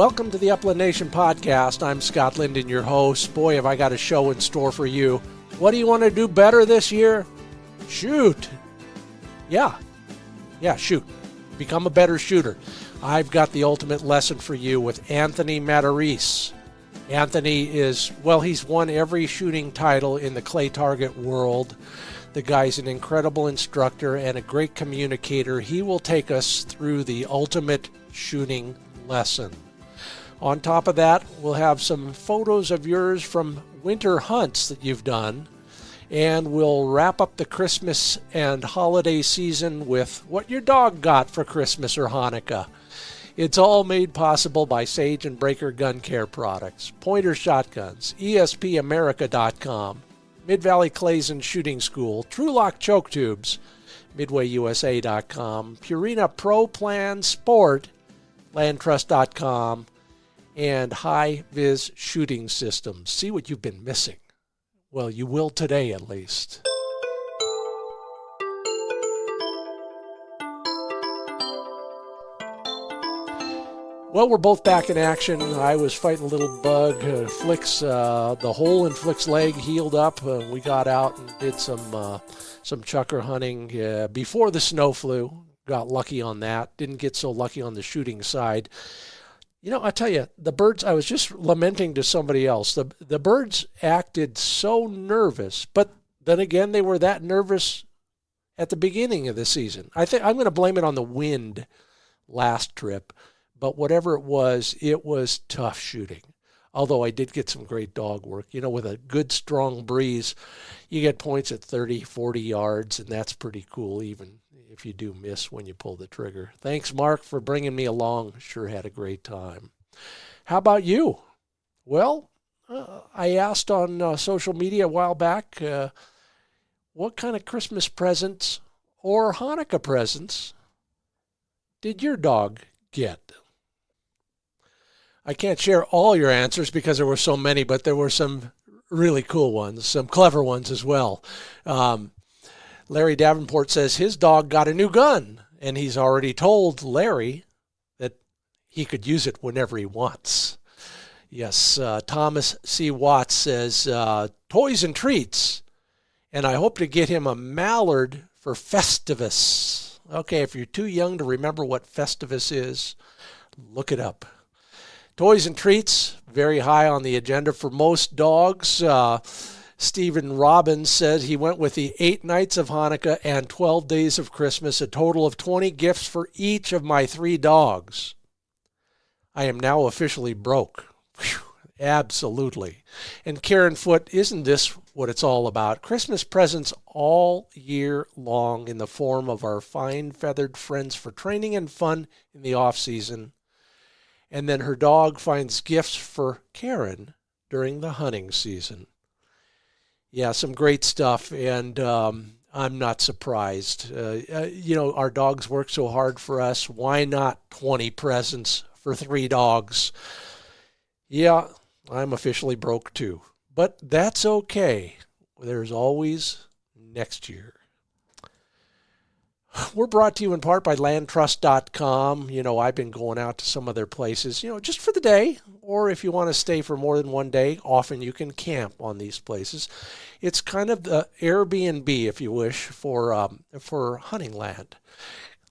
Welcome to the Upland Nation podcast. I'm Scott Linden, your host. Boy, have I got a show in store for you. What do you want to do better this year? Shoot. Yeah, shoot. Become a better shooter. I've got the ultimate lesson for you with Anthony Matarese. Anthony he's won every shooting title in the clay target world. The guy's an incredible instructor and a great communicator. He will take us through the ultimate shooting lesson. On top of that, we'll have some photos of yours from winter hunts that you've done, and we'll wrap up the Christmas and holiday season with what your dog got for Christmas or Hanukkah. It's all made possible by Sage and Breaker Gun Care products, Pointer Shotguns, ESPAmerica.com, Mid-Valley Clays and Shooting School, TrulockChokes Tubes, MidwayUSA.com, Purina Pro Plan Sport, LandTrust.com, and High Vis Shooting Systems. See what you've been missing? Well, you will today at least. Well, we're both back in action. I was fighting a little bug. The hole in Flick's leg healed up. We got out and did some chucker hunting before the snow flew. Got lucky on that. Didn't get so lucky on the shooting side. You know, I tell you, the birds, I was just lamenting to somebody else. The birds acted so nervous, but then again, they were that nervous at the beginning of the season. I think I'm going to blame it on the wind last trip, but whatever it was tough shooting. Although I did get some great dog work. You know, with a good, strong breeze, you get points at 30, 40 yards, and that's pretty cool, even if you do miss when you pull the trigger. Thanks, Mark, for bringing me along. Sure had a great time. How about you? Well, I asked on social media a while back, what kind of Christmas presents or Hanukkah presents did your dog get? I can't share all your answers because there were so many, but there were some really cool ones, some clever ones as well. Larry Davenport says his dog got a new gun, and he's already told Larry that he could use it whenever he wants. Yes, Thomas C. Watts says, toys and treats, and I hope to get him a mallard for Festivus. Okay, if you're too young to remember what Festivus is, look it up. Toys and treats, very high on the agenda for most dogs. Stephen Robbins said he went with the 8 nights of Hanukkah and 12 days of Christmas, a total of 20 gifts for each of my 3 dogs. I am now officially broke. Whew, absolutely. And Karen Foote, isn't this what it's all about? Christmas presents all year long in the form of our fine feathered friends for training and fun in the off season. And then her dog finds gifts for Karen during the hunting season. Yeah, some great stuff, and I'm not surprised. Our dogs work so hard for us. Why not 20 presents for 3 dogs? Yeah, I'm officially broke too. But that's okay. There's always next year. We're brought to you in part by LandTrust.com. You know, I've been going out to some of their places, just for the day, or if you want to stay for more than one day, often you can camp on these places. It's kind of the Airbnb, if you wish, for hunting land.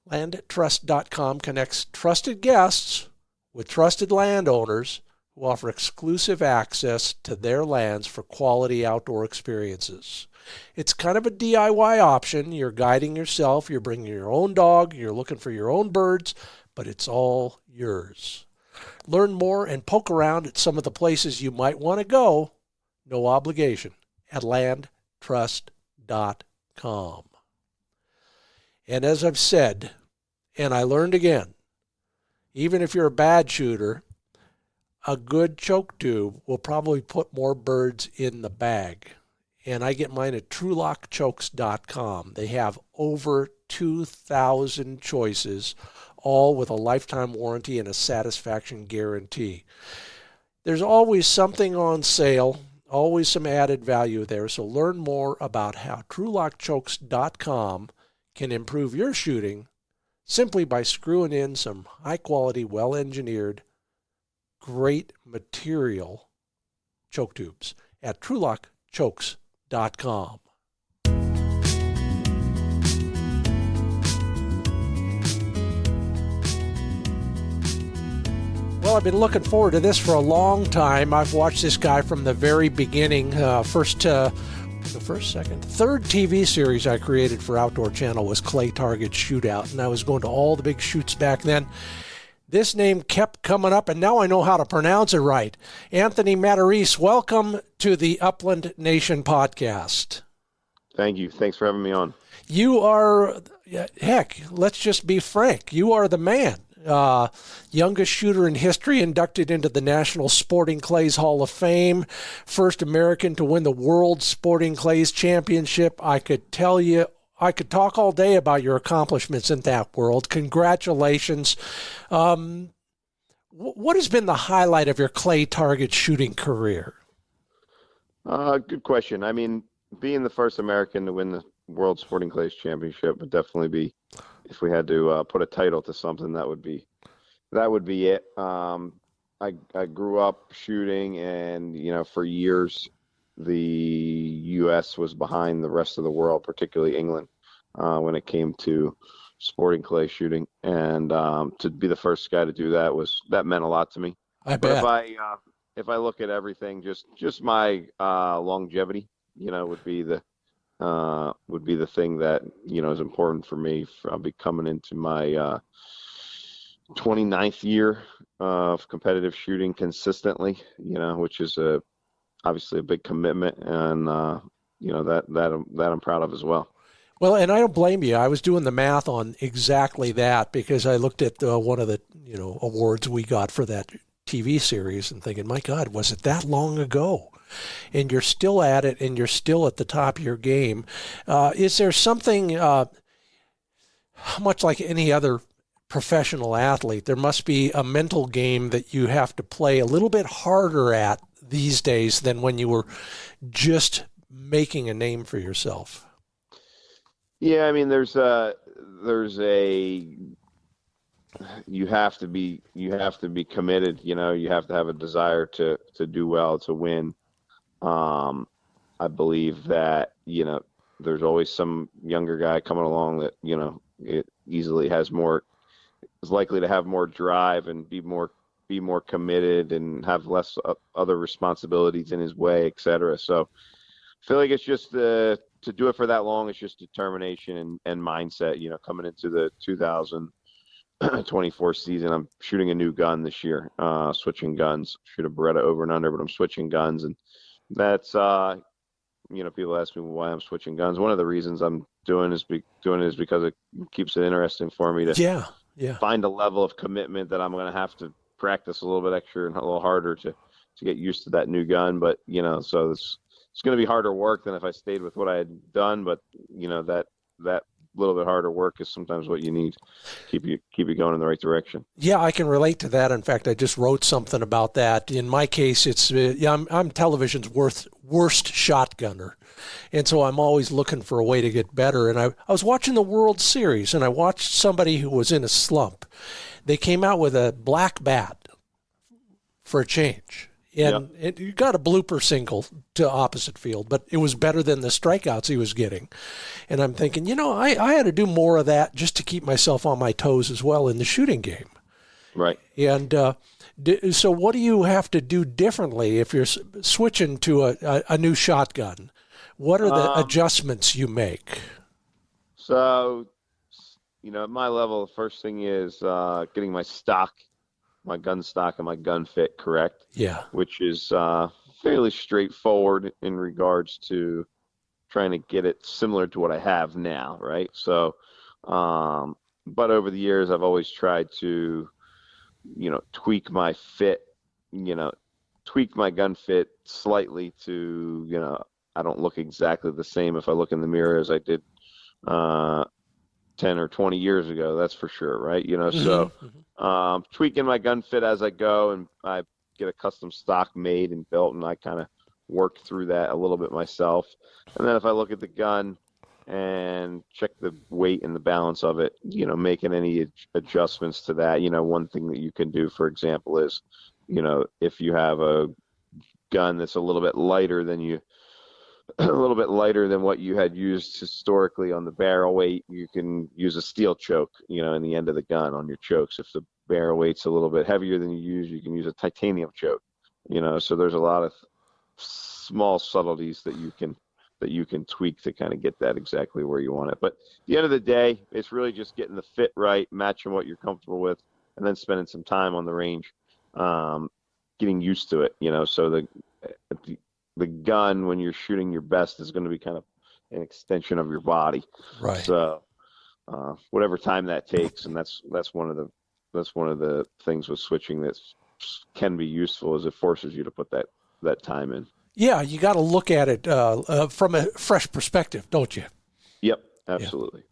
LandTrust.com connects trusted guests with trusted landowners who offer exclusive access to their lands for quality outdoor experiences. It's kind of a DIY option. You're guiding yourself, you're bringing your own dog, you're looking for your own birds, but it's all yours. Learn more and poke around at some of the places you might want to go, no obligation, at landtrust.com. And as I've said, and I learned again, even if you're a bad shooter, a good choke tube will probably put more birds in the bag. And I get mine at TrulockChokes.com. They have over 2,000 choices, all with a lifetime warranty and a satisfaction guarantee. There's always something on sale, always some added value there. So learn more about how TrulockChokes.com can improve your shooting simply by screwing in some high-quality, well-engineered great material choke tubes at TrulockChokes.com. Well, I've been looking forward to this for a long time. I've watched this guy from the very beginning. Third TV series I created for Outdoor Channel was Clay Target Shootout, and I was going to all the big shoots back then. This name kept coming up, and now I know how to pronounce it right. Anthony Matarese, welcome to the Upland Nation podcast. Thank you. Thanks for having me on. You are, heck, let's just be frank. You are the man. Youngest shooter in history, inducted into the National Sporting Clays Hall of Fame, first American to win the World Sporting Clays Championship. I could talk all day about your accomplishments in that world. Congratulations. What has been the highlight of your clay target shooting career? Good question. I mean, being the first American to win the World Sporting Clays Championship would definitely be, if we had to put a title to something, that would be it. I grew up shooting, and for years the U.S. was behind the rest of the world, particularly England, when it came to sporting clay shooting. And to be the first guy to do that meant a lot to me. I bet. But if I look at everything, just my longevity, would be the thing that is important for me. I'll be coming into my 29th year of competitive shooting consistently, which is obviously a big commitment, and that I'm proud of as well. Well, and I don't blame you. I was doing the math on exactly that, because I looked at one of the awards we got for that TV series and thinking, my God, was it that long ago? And you're still at it, and you're still at the top of your game. Is there something, much like any other professional athlete, there must be a mental game that you have to play a little bit harder at these days than when you were just making a name for yourself? Yeah, I mean, you have to be committed. You have to have a desire to do well, to win. I believe that there's always some younger guy coming along that it easily is likely to have more drive and be more committed and have less other responsibilities in his way, etc. So I feel like it's just to do it for that long, it's just determination and mindset. Coming into the 2024 season, I'm shooting a new gun this year, switching guns. Shoot a Beretta over and under, but I'm switching guns, and that's people ask me why I'm switching guns. One of the reasons I'm doing it is because it keeps it interesting for me to find a level of commitment that I'm going to have to practice a little bit extra and a little harder to get used to that new gun. But so it's going to be harder work than if I stayed with what I had done. But that little bit harder work is sometimes what you need to keep you going in the right direction. Yeah, I can relate to that. In fact, I just wrote something about that. In my case, it's I'm television's worst shotgunner, and so I'm always looking for a way to get better. And I was watching the World Series, and I watched somebody who was in a slump. They came out with a black bat for a change. And you got a blooper single to opposite field, but it was better than the strikeouts he was getting. And I'm thinking, I had to do more of that just to keep myself on my toes as well in the shooting game. Right. And so what do you have to do differently if you're switching to a new shotgun? What are the adjustments you make? So, at my level, the first thing is getting my gun stock and my gun fit correct. Yeah. Which is fairly straightforward in regards to trying to get it similar to what I have now, right? So, but over the years, I've always tried to, tweak my fit, tweak my gun fit slightly to, I don't look exactly the same if I look in the mirror as I did 10 or 20 years ago, that's for sure, right? So tweaking my gun fit as I go, and I get a custom stock made and built, and I kind of work through that a little bit myself. And then if I look at the gun and check the weight and the balance of it, making any adjustments to that. One thing that you can do, for example, is if you have a gun that's a little bit lighter than a little bit lighter than what you had used historically on the barrel weight, you can use a steel choke, in the end of the gun on your chokes. If the barrel weight's a little bit heavier than you can use a titanium choke, so there's a lot of small subtleties that you can tweak to kind of get that exactly where you want it. But at the end of the day, it's really just getting the fit right, matching what you're comfortable with, and then spending some time on the range, getting used to it, so the gun, when you're shooting your best, is going to be kind of an extension of your body. Right. So whatever time that takes, and that's one of the things with switching that can be useful, is it forces you to put that time in. Yeah, you got to look at it from a fresh perspective, don't you? Yep, absolutely.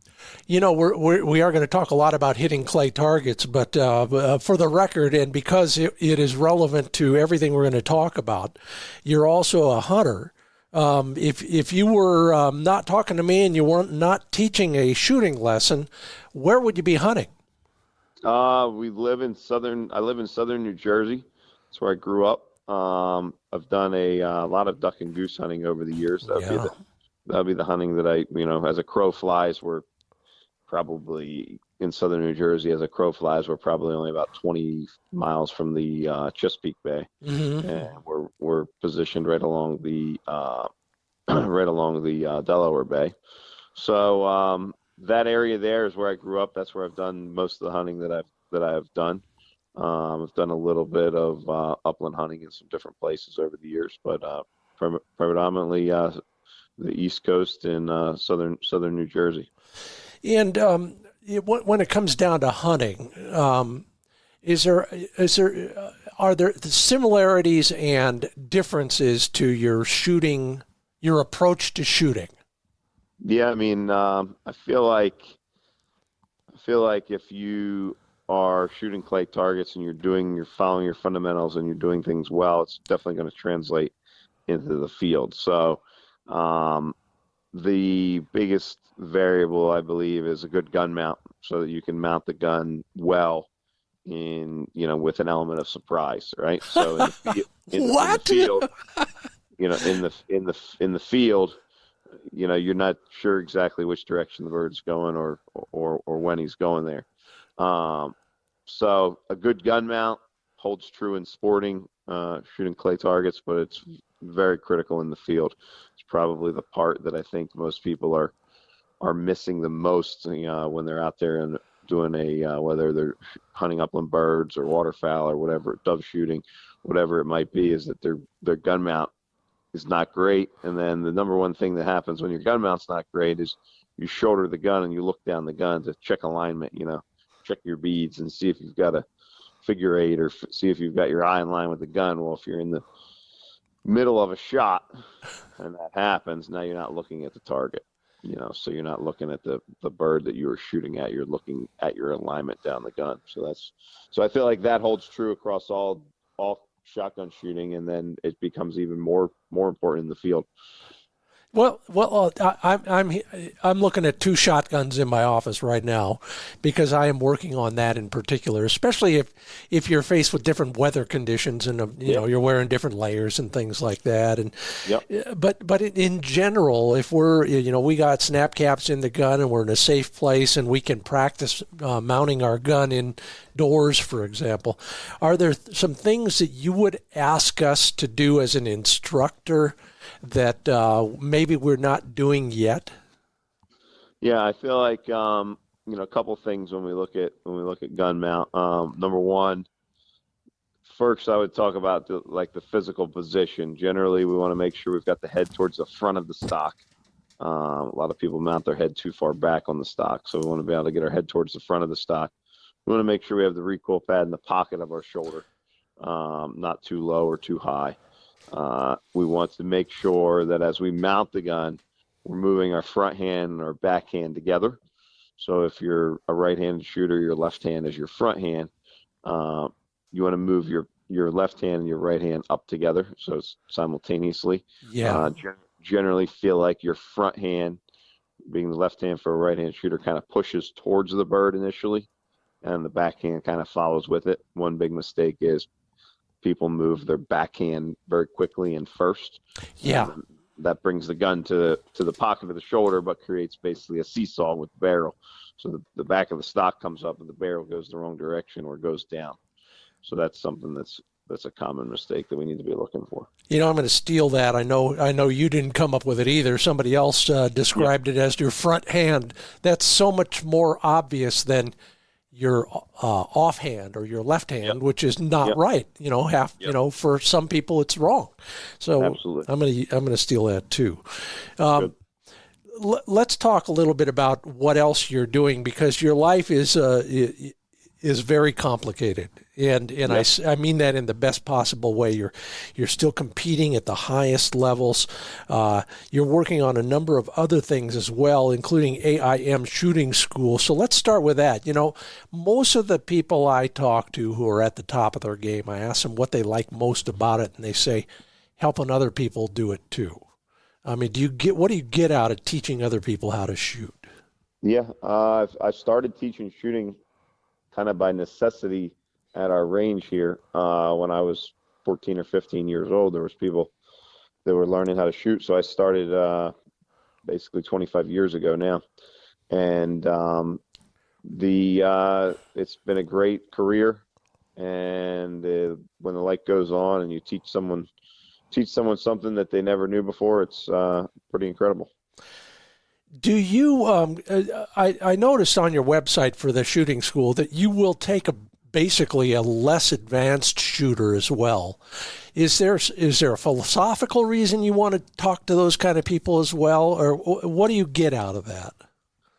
Yeah. We are going to talk a lot about hitting clay targets, but for the record, and because it is relevant to everything we're going to talk about, you're also a hunter. If you were not talking to me and you weren't not teaching a shooting lesson, where would you be hunting? I live in southern New Jersey. That's where I grew up. I've done a lot of duck and goose hunting over the years. That'll be the hunting that I, as a crow flies, we're probably in southern New Jersey. As a crow flies, we're probably only about 20 miles from the Chesapeake Bay, and we're positioned right along the Delaware Bay. So that area there is where I grew up. That's where I've done most of the hunting that I've done. I've done a little bit of upland hunting in some different places over the years, but predominantly the East Coast and southern New Jersey. And when it comes down to hunting, are there similarities and differences to your approach to shooting? Yeah, I feel like if you are shooting clay targets and you're following your fundamentals and you're doing things well, it's definitely going to translate into the field. So the biggest variable, I believe, is a good gun mount, so that you can mount the gun well with an element of surprise, right? So in the field, in the field, you're not sure exactly which direction the bird's going or when he's going there. So a good gun mount holds true in sporting, shooting clay targets, but it's very critical in the field. It's probably the part that I think most people are missing the most, when they're out there and doing whether they're hunting upland birds or waterfowl or whatever, dove shooting, whatever it might be, is that their gun mount is not great. And then the number one thing that happens when your gun mount's not great is you shoulder the gun and you look down the gun to check alignment, check your beads and see if you've got a figure eight or see if you've got your eye in line with the gun. Well, if you're in the middle of a shot and that happens, now you're not looking at the target, so you're not looking at the bird that you were shooting at, you're looking at your alignment down the gun. So I feel like that holds true across all shotgun shooting, and then it becomes even more important in the field. Well, I'm looking at 2 shotguns in my office right now because I am working on that in particular, especially if you're faced with different weather conditions and you're wearing different layers and things like that. And but in general, if we're we got snap caps in the gun and we're in a safe place and we can practice mounting our gun indoors, for example, are there some things that you would ask us to do as an instructor that maybe we're not doing yet? Yeah, I feel like a couple things when we look at gun mount. Number one, first I would talk about the physical position. Generally, we want to make sure we've got the head towards the front of the stock. A lot of people mount their head too far back on the stock, so we want to be able to get our head towards the front of the stock. We want to make sure we have the recoil pad in the pocket of our shoulder, not too low or too high. We want to make sure that as we mount the gun, we're moving our front hand and our back hand together. So if you're a right-handed shooter, your left hand is your front hand. You want to move your left hand and your right hand up together, so it's simultaneously. Yeah. Generally feel like your front hand, being the left hand for a right-hand shooter, kind of pushes towards the bird initially, and the back hand kind of follows with it. One big mistake is people move their backhand very quickly and first. Yeah. And that brings the gun to the pocket of the shoulder, but creates basically a seesaw with the barrel. So the back of the stock comes up and the barrel goes the wrong direction or goes down. So that's something that's a common mistake that we need to be looking for. I'm going to steal that. I know you didn't come up with it either. Somebody else described it as your front hand. That's so much more obvious than your offhand or your left hand, which is not right. For some people it's wrong. So absolutely. I'm going to steal that too. Let's talk a little bit about what else you're doing, because your life is very complicated, and I mean that in the best possible way. You're still competing at the highest levels. You're working on a number of other things as well, including AIM shooting school. So let's start with that. Most of the people I talk to who are at the top of their game, I ask them what they like most about it, and they say helping other people do it too. I mean, what do you get out of teaching other people how to shoot? Yeah, I started teaching shooting kind of by necessity at our range here. When I was 14 or 15 years old, there was people that were learning how to shoot. So I started basically 25 years ago now. And it's been a great career. And when the light goes on and you teach someone something that they never knew before, it's pretty incredible. Do you, I noticed on your website for the shooting school that you will take basically a less advanced shooter as well. Is there a philosophical reason you want to talk to those kind of people as well, or what do you get out of that?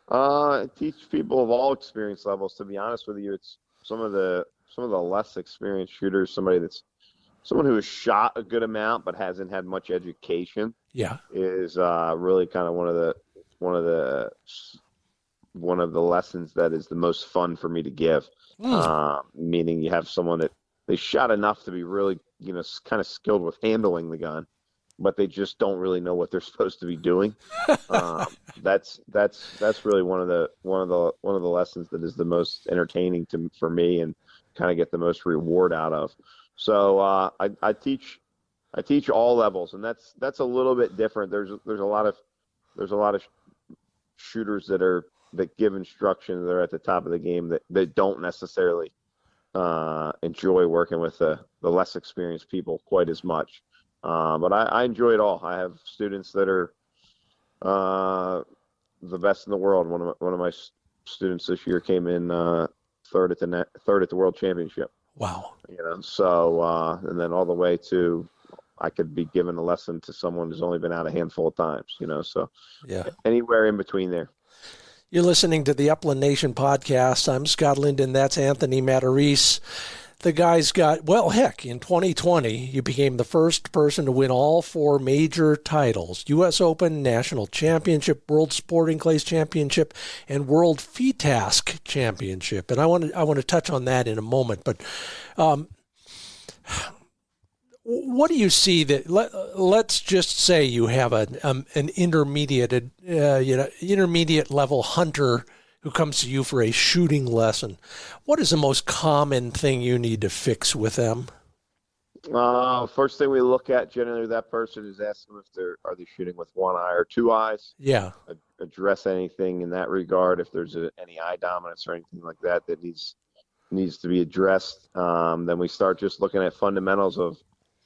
I teach people of all experience levels. To be honest with you, it's some of the less experienced shooters, someone who has shot a good amount but hasn't had much education. Yeah, is really kind of one of the lessons that is the most fun for me to give. Meaning you have someone that they shot enough to be really, kind of skilled with handling the gun, but they just don't really know what they're supposed to be doing. That's really one of the lessons that is the most entertaining for me and kind of get the most reward out of. So I teach all levels, and that's a little bit different. There's a lot of shooters that give instruction that are at the top of the game that don't necessarily enjoy working with the less experienced people quite as much. But I enjoy it all. I have students that are the best in the world. One of my students this year came in third at the World Championship. Wow. So and then all the way to I could be giving a lesson to someone who's only been out a handful of times. So anywhere in between there. You're listening to the Upland Nation podcast. I'm Scott Linden. That's Anthony Matarese. The guy's got, in 2020, you became the first person to win all 4 major titles: U.S. Open, National Championship, World Sporting Clays Championship, and World FITASC Championship. And I want to touch on that in a moment. But what do you see that? Let's just say you have an intermediate level hunter who comes to you for a shooting lesson. What is the most common thing you need to fix with them? First thing we look at generally with that person is ask them if are they shooting with one eye or two eyes. Yeah. Address anything in that regard. If there's any eye dominance or anything like that needs to be addressed. Then we start just looking at fundamentals of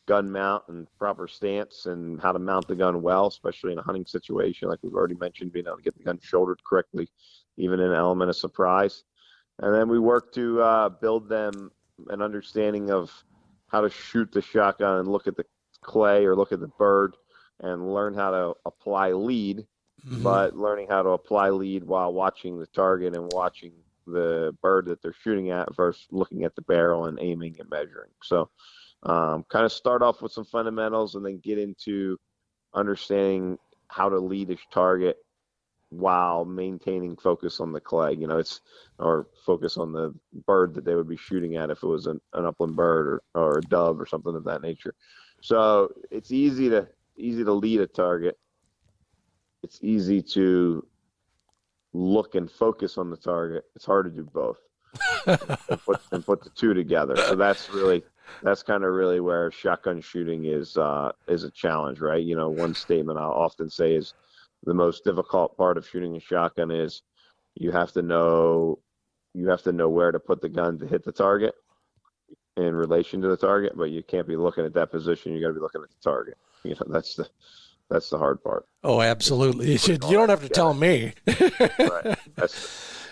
gun mount and proper stance and how to mount the gun well, especially in a hunting situation, like we've already mentioned, being able to get the gun shouldered correctly, even in an element of surprise. And then we work to build them an understanding of how to shoot the shotgun and look at the clay or look at the bird and learn how to apply lead, but learning how to apply lead while watching the target and watching the bird that they're shooting at versus looking at the barrel and aiming and measuring. So kind of start off with some fundamentals and then get into understanding how to lead a target while maintaining focus on the clay, or focus on the bird that they would be shooting at if it was an upland bird or a dove or something of that nature. So it's easy to lead a target. It's easy to look and focus on the target. It's hard to do both and put the two together. So that's really that's kind of really where shotgun shooting is a challenge, right? One statement I'll often say is the most difficult part of shooting a shotgun is you have to know where to put the gun to hit the target in relation to the target, but you can't be looking at that position. You got to be looking at the target. That's the hard part. Oh, absolutely. You don't have to tell me. Right.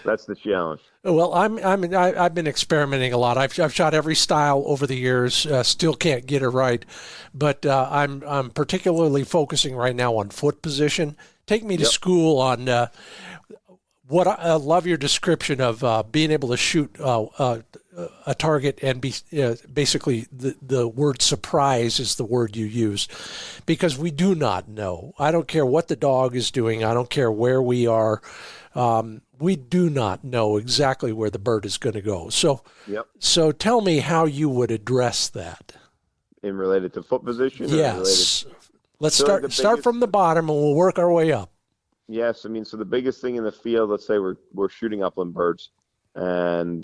That's the challenge. Well, I've been experimenting a lot. I've shot every style over the years. Still can't get it right, but I'm particularly focusing right now on foot position. Take me to school on what I love your description of being able to shoot a target and be basically the word surprise is the word you use, because we do not know. I don't care what the dog is doing. I don't care where we are. We do not know exactly where the bird is going to go. So tell me how you would address that. In related to foot position? Yes. Let's start from the bottom and we'll work our way up. Yes. So the biggest thing in the field, let's say we're shooting upland birds and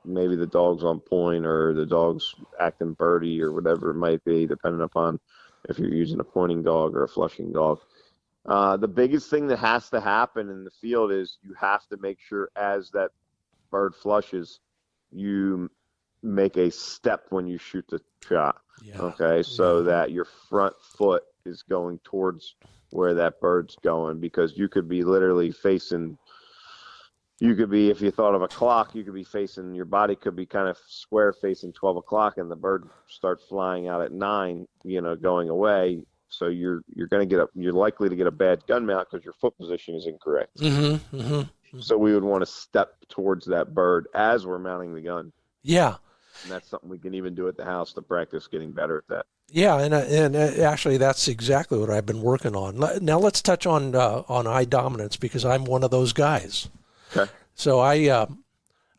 maybe the dog's on point or the dog's acting birdie or whatever it might be, depending upon if you're using a pointing dog or a flushing dog. The biggest thing that has to happen in the field is you have to make sure as that bird flushes, you make a step when you shoot the shot. Yeah. Okay, so that your front foot is going towards where that bird's going, because you could be literally facing, if you thought of a clock, you could be facing, your body could be kind of square facing 12 o'clock and the bird starts flying out at 9, going away. So you're likely to get a bad gun mount because your foot position is incorrect. Mm-hmm, mm-hmm. So we would want to step towards that bird as we're mounting the gun. Yeah. And that's something we can even do at the house to practice getting better at that. Yeah, and actually that's exactly what I've been working on. Now let's touch on eye dominance, because I'm one of those guys. Okay. So I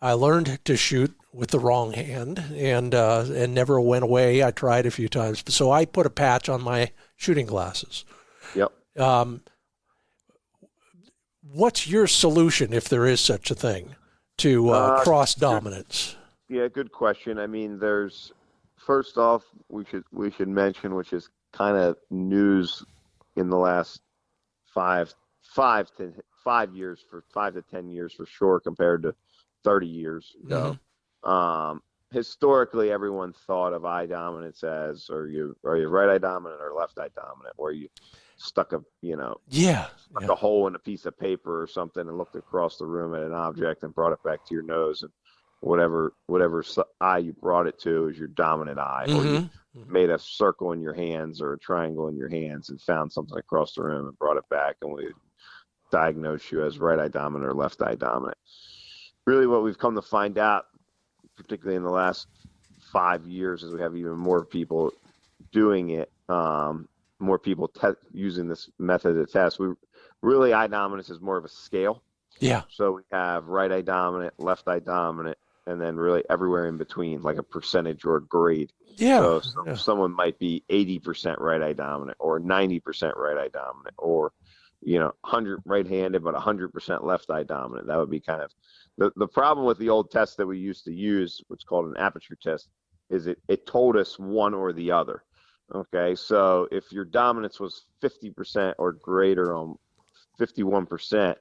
learned to shoot with the wrong hand and never went away. I tried a few times. So I put a patch on my shooting glasses. Yep. What's your solution, if there is such a thing, to cross dominance? Yeah, good question. There's, first off, we should mention, which is kind of news in the last 5 to 10 years for sure, compared to 30 years ago. Mm-hmm. Historically, everyone thought of eye dominance as, are you right eye dominant or left eye dominant, where you stuck a hole in a piece of paper or something and looked across the room at an object and brought it back to your nose, and whatever eye you brought it to is your dominant eye. Mm-hmm. Or you made a circle in your hands or a triangle in your hands and found something across the room and brought it back, and we diagnose you as right eye dominant or left eye dominant. Really what we've come to find out, particularly in the last 5 years, is we have even more people doing it, more people using this method to test. Eye dominance is more of a scale. Yeah. So we have right eye dominant, left eye dominant, and then really everywhere in between, like a percentage or a grade. Yeah. So someone might be 80% right eye dominant, or 90% right eye dominant, or 100 right-handed but 100% left eye dominant. That would be kind of the problem with the old test that we used to use, what's called an aperture test, is it told us one or the other. Okay, so if your dominance was 50% or greater on 51%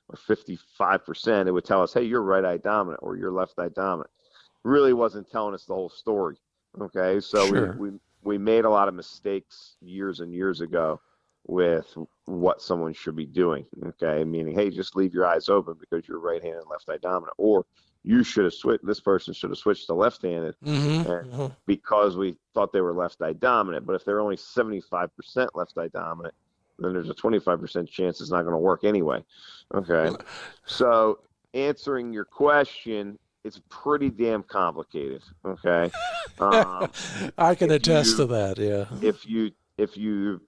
or 55%, it would tell us, hey, you're right eye dominant or you're left eye dominant. Really wasn't telling us the whole story. Okay, so sure. we made a lot of mistakes years and years ago with what someone should be doing. Okay, meaning, hey, just leave your eyes open because you're right-handed and left eye dominant, or you should have switched. This person should have switched to left-handed, because we thought they were left eye dominant. But if they're only 75% left eye dominant, then there's a 25% chance it's not going to work anyway. Okay, so answering your question, it's pretty damn complicated. Okay, I can attest to that. Yeah, if you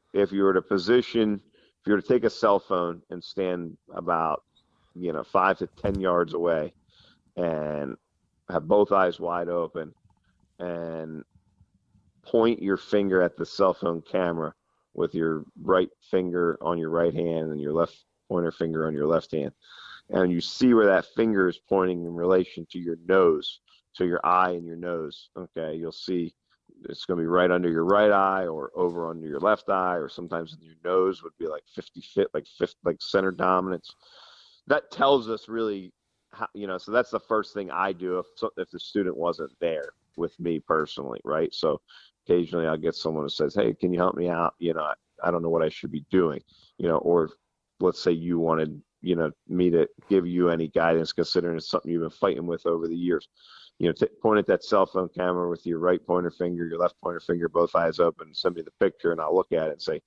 were to take a cell phone and stand about 5 to 10 yards away and have both eyes wide open and point your finger at the cell phone camera with your right finger on your right hand and your left pointer finger on your left hand, and you see where that finger is pointing in relation to your nose, to your eye and your nose. Okay, you'll see it's going to be right under your right eye or over under your left eye, or sometimes your nose would be like 50 fit, like center dominance. That tells us really how, so that's the first thing I do if the student wasn't there with me personally, right? So occasionally I'll get someone who says, hey, can you help me out? I don't know what I should be doing, or let's say you wanted, me to give you any guidance, considering it's something you've been fighting with over the years. Point at that cell phone camera with your right pointer finger, your left pointer finger, both eyes open, send me the picture, and I'll look at it and say,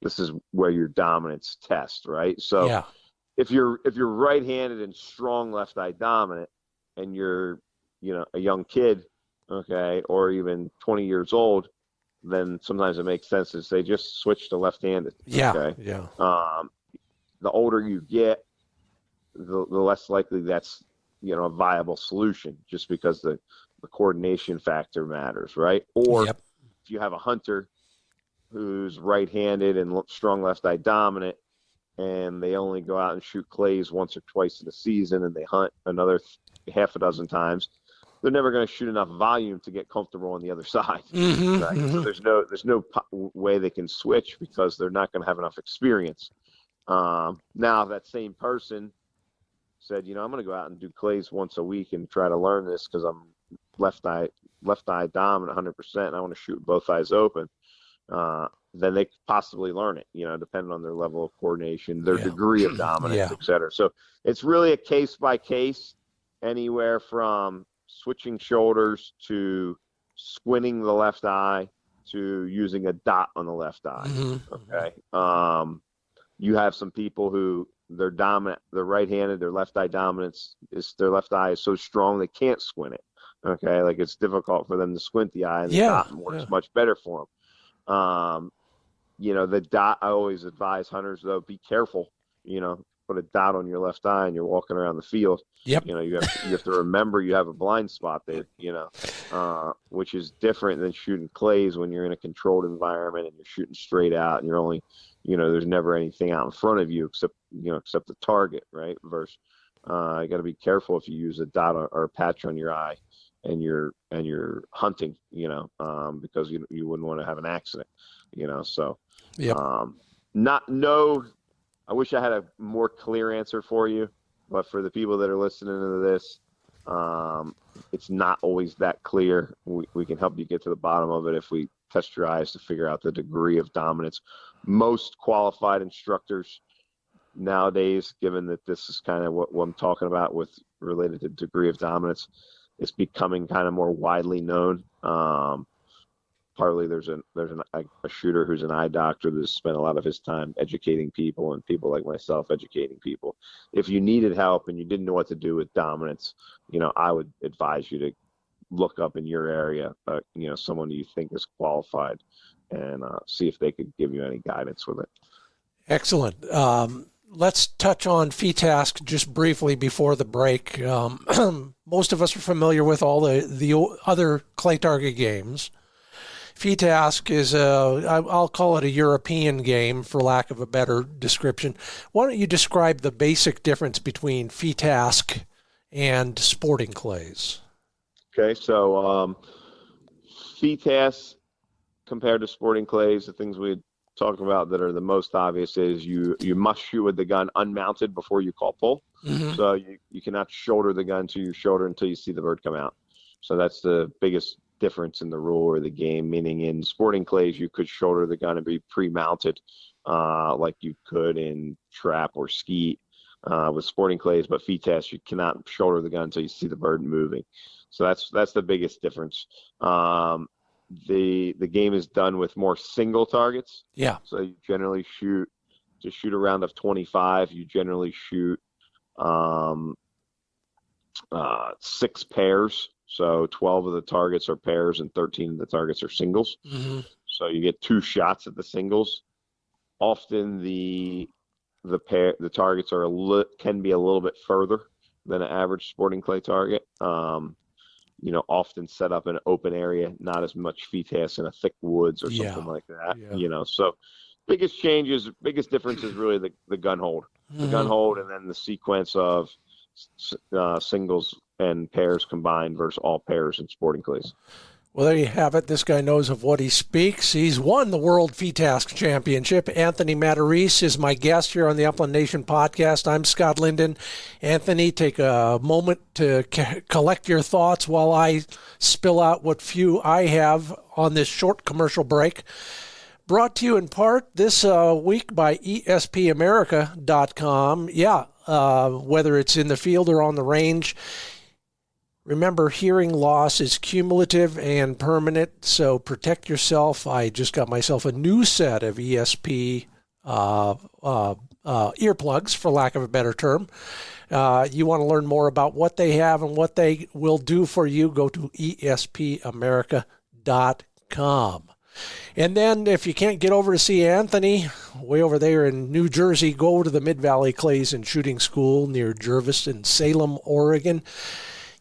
this is where your dominance test, right? So yeah. if you're right-handed and strong left eye dominant, and you're, a young kid, okay, or even 20 years old, then sometimes it makes sense to say just switch to left-handed. Yeah, okay? yeah. The older you get, the less likely that's a viable solution, just because the coordination factor matters, right? Or Yep. if you have a hunter who's right-handed and strong left eye dominant, and they only go out and shoot clays once or twice in the season, and they hunt another half a dozen times, they're never going to shoot enough volume to get comfortable on the other side. Mm-hmm, Right? mm-hmm. So there's no way they can switch, because they're not going to have enough experience. Now that same person said, I'm going to go out and do clays once a week and try to learn this because I'm left eye dominant 100%, and I want to shoot both eyes open. Then they could possibly learn it, depending on their level of coordination, their degree of dominance, et cetera. So it's really a case by case, anywhere from switching shoulders to squinting the left eye to using a dot on the left eye. Mm-hmm. Okay. You have some people who they're dominant, they're right-handed, their left eye dominance their left eye is so strong they can't squint it. Okay. Like it's difficult for them to squint the eye, and the dot works much better for them. The dot, I always advise hunters, though, be careful, put a dot on your left eye and you're walking around the field. Yep. You have to remember you have a blind spot there, which is different than shooting clays when you're in a controlled environment and you're shooting straight out and you're only, there's never anything out in front of you except the target, right? Versus, you got to be careful if you use a dot or a patch on your eye and you're hunting, because you wouldn't want to have an accident, so. Yep. I wish I had a more clear answer for you, but for the people that are listening to this, it's not always that clear. We can help you get to the bottom of it if we test your eyes to figure out the degree of dominance. Most qualified instructors nowadays, given that this is kind of what I'm talking about with related to degree of dominance, it's becoming kind of more widely known. Partly there's a shooter who's an eye doctor that's spent a lot of his time educating people, and people like myself educating people. If you needed help and you didn't know what to do with dominance, I would advise you to look up in your area, someone you think is qualified, and see if they could give you any guidance with it. Excellent. Let's touch on FITASC just briefly before the break. Most of us are familiar with all the other clay target games. FITASC is I'll call it a European game, for lack of a better description. Why don't you describe the basic difference between FITASC and sporting clays? Okay, so FITASC compared to sporting clays, the things we talk about that are the most obvious is you must shoot with the gun unmounted before you call pull. Mm-hmm. So you cannot shoulder the gun to your shoulder until you see the bird come out. So that's the biggest difference in the rule or the game, meaning in sporting clays you could shoulder the gun and be pre-mounted like you could in trap or skeet with sporting clays, but FITASC you cannot shoulder the gun until you see the bird moving. So that's the biggest difference. The game is done with more single targets. Yeah. So you generally shoot a round of 25. You generally shoot 6 pairs. So 12 of the targets are pairs and 13 of the targets are singles. Mm-hmm. So you get 2 shots at the singles. Often the targets can be a little bit further than an average sporting clay target. Often set up in an open area, not as much FITASC in a thick woods or something like that. Yeah. So biggest difference is really the gun hold. Mm-hmm. The gun hold, and then the sequence of singles and pairs combined versus all pairs in sporting clays. Well, there you have it. This guy knows of what he speaks. He's won the World FITASC Championship. Anthony Matarese is my guest here on the Upland Nation podcast. I'm Scott Linden. Anthony, take a moment to collect your thoughts while I spill out what few I have on this short commercial break. Brought to you in part this week by ESPAmerica.com. Yeah, whether it's in the field or on the range, remember, hearing loss is cumulative and permanent, so protect yourself. I just got myself a new set of ESP earplugs, for lack of a better term. You want to learn more about what they have and what they will do for you, go to ESPAmerica.com. And then if you can't get over to see Anthony, way over there in New Jersey, go to the Mid-Valley Clays and Shooting School near Jervis in Salem, Oregon.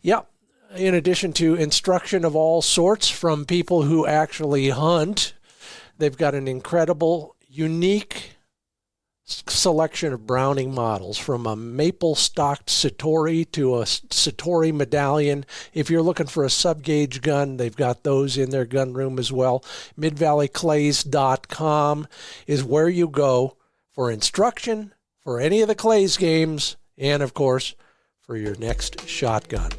Yep. In addition to instruction of all sorts from people who actually hunt, they've got an incredible, unique selection of Browning models, from a maple-stocked Satori to a Satori medallion. If you're looking for a sub-gauge gun, they've got those in their gun room as well. MidValleyClays.com is where you go for instruction, for any of the Clays games, and, of course, for your next shotgun.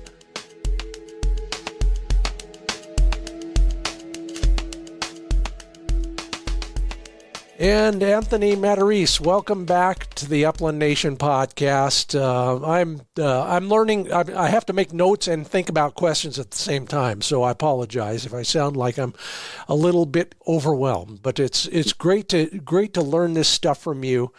And Anthony Matarese, welcome back to the Upland Nation podcast. I'm learning. I have to make notes and think about questions at the same time, so I apologize if I sound like I'm a little bit overwhelmed. But it's great to learn this stuff from you,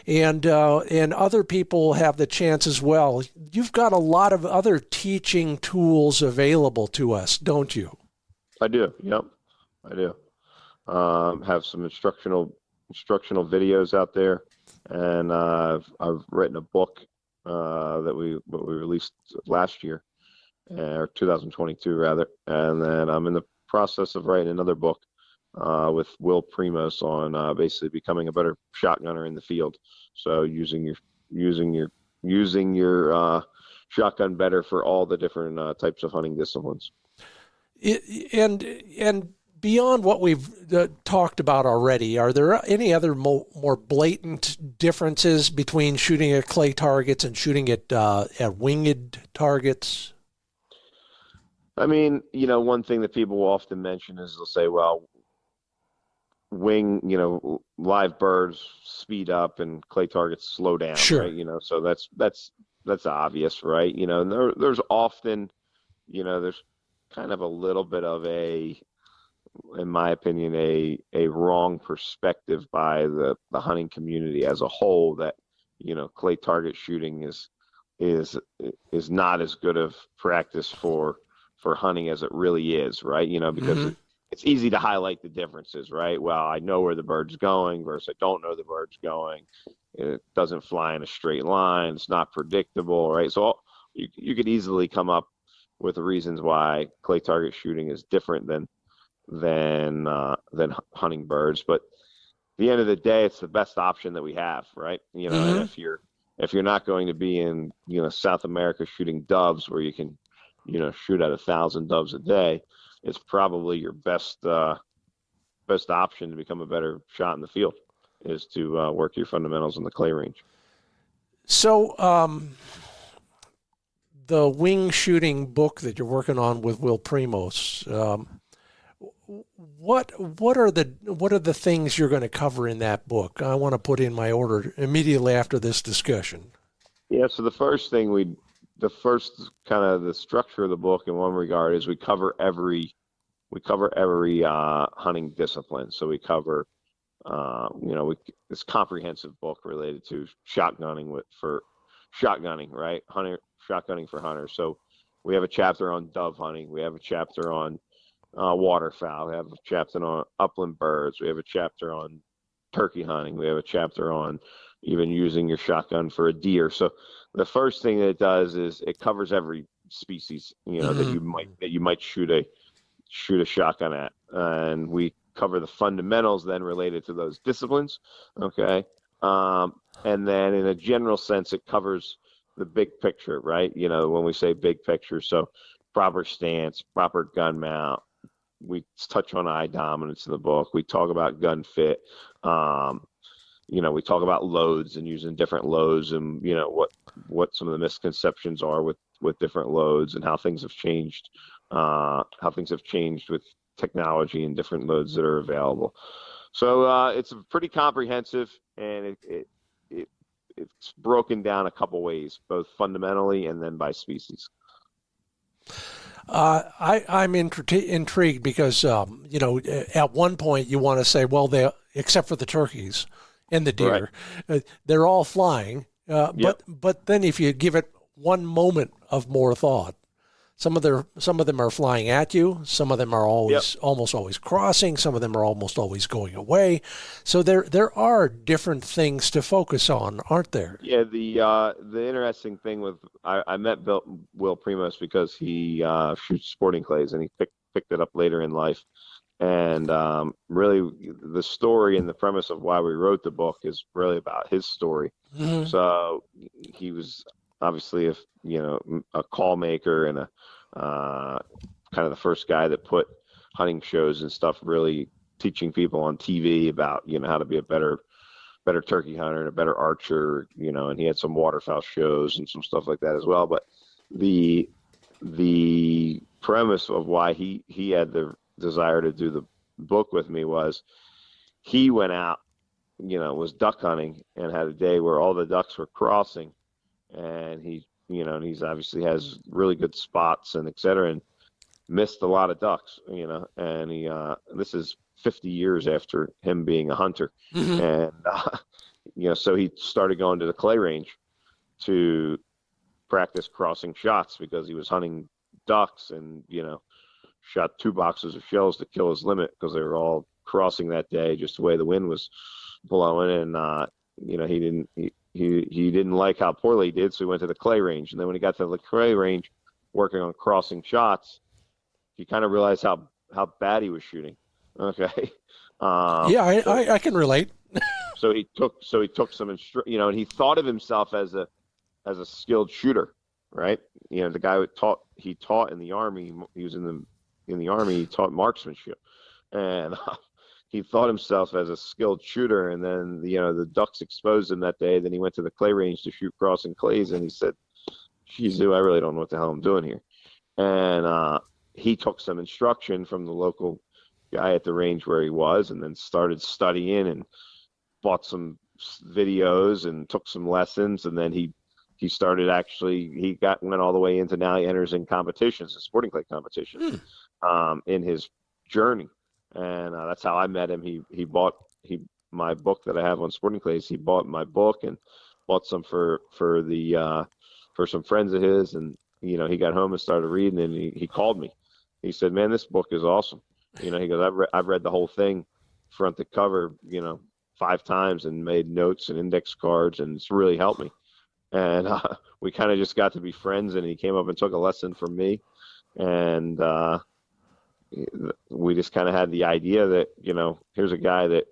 and other people have the chance as well. You've got a lot of other teaching tools available to us, don't you? I do. Yep, I do. Have some instructional videos out there, and I've written a book that we released last year, or 2022 rather, and then I'm in the process of writing another book with Will Primos on basically becoming a better shotgunner in the field. So using your shotgun better for all the different types of hunting disciplines. And beyond what we've talked about already, are there any other more blatant differences between shooting at clay targets and shooting at winged targets? I mean, one thing that people will often mention is they'll say, well, live birds speed up and clay targets slow down. Sure. Right? So that's obvious, right? And there's often, there's kind of a little bit of in my opinion, a wrong perspective by the hunting community as a whole, that clay target shooting is not as good of practice for hunting as it really is, right? Because it's easy to highlight the differences, right? Well, I know where the bird's going versus I don't know the bird's going. It doesn't fly in a straight line. It's not predictable, right? So you could easily come up with the reasons why clay target shooting is different than hunting birds. But at the end of the day, it's the best option that we have, right? And if you're not going to be in South America shooting doves where you can shoot at 1,000 doves a day, it's probably your best option to become a better shot in the field, is to work your fundamentals in the clay range. So the wing shooting book that you're working on with Will Primos, what are the things you're going to cover in that book? I want to put in my order immediately after this discussion. Yeah, so the first kind of the structure of the book in one regard is we cover every hunting discipline. So we cover this comprehensive book related to shotgunning for shotgunning, right? Shotgunning for hunters. So we have a chapter on dove hunting. We have a chapter on waterfowl. We have a chapter on upland birds. We have a chapter on turkey hunting. We have a chapter on even using your shotgun for a deer. So the first thing that it does is it covers every species, that you might shoot a shotgun at, and we cover the fundamentals then related to those disciplines. Okay, and then in a general sense, it covers the big picture, right? When we say big picture, so proper stance, proper gun mount. We touch on eye dominance in the book. We talk about gun fit. We talk about loads and using different loads, and what some of the misconceptions are with different loads, and how things have changed. How things have changed with technology and different loads that are available. So it's pretty comprehensive, and it's broken down a couple ways, both fundamentally and then by species. I'm intrigued because, at one point you want to say, well, except for the turkeys and the deer, they're all flying. But then if you give it one moment of more thought, some of them are flying at you. Some of them are almost always crossing. Some of them are almost always going away. So there are different things to focus on, aren't there? Yeah. The interesting thing I met Will Primos because he shoots sporting clays, and he picked it up later in life. And really, the story and the premise of why we wrote the book is really about his story. Mm-hmm. So he was obviously a call maker and a kind of the first guy that put hunting shows and stuff, really teaching people on TV about how to be a better turkey hunter and a better archer, and he had some waterfowl shows and some stuff like that as well. But the premise of why he had the desire to do the book with me was he went out, was duck hunting, and had a day where all the ducks were crossing, and and he's obviously has really good spots and et cetera, and missed a lot of ducks, and he this is 50 years after him being a hunter. Mm-hmm. And so he started going to the clay range to practice crossing shots because he was hunting ducks, and shot 2 boxes of shells to kill his limit because they were all crossing that day, just the way the wind was blowing. And he didn't like how poorly he did, so he went to the clay range. And then when he got to the clay range working on crossing shots, he kind of realized how bad he was shooting. Okay. I can relate. so he took some and he thought of himself as a skilled shooter, right? The guy he taught in the Army. He was in the Army, he taught marksmanship, and he thought himself as a skilled shooter. And then the ducks exposed him that day. Then he went to the clay range to shoot crossing clays, and he said, "Geez, I really don't know what the hell I'm doing here." And he took some instruction from the local guy at the range where he was, and then started studying and bought some videos and took some lessons. And then he started went all the way into, now he enters in competitions, sporting clay competitions, in his journey. And that's how I met him. He bought my book that I have on sporting clays. He bought my book and bought some for some friends of his. And he got home and started reading, and he called me. He said, "Man, this book is awesome." He goes, I've read the whole thing front to cover 5 times and made notes and index cards, and it's really helped me. And we kind of just got to be friends, and he came up and took a lesson from me. And we just kind of had the idea that, here's a guy that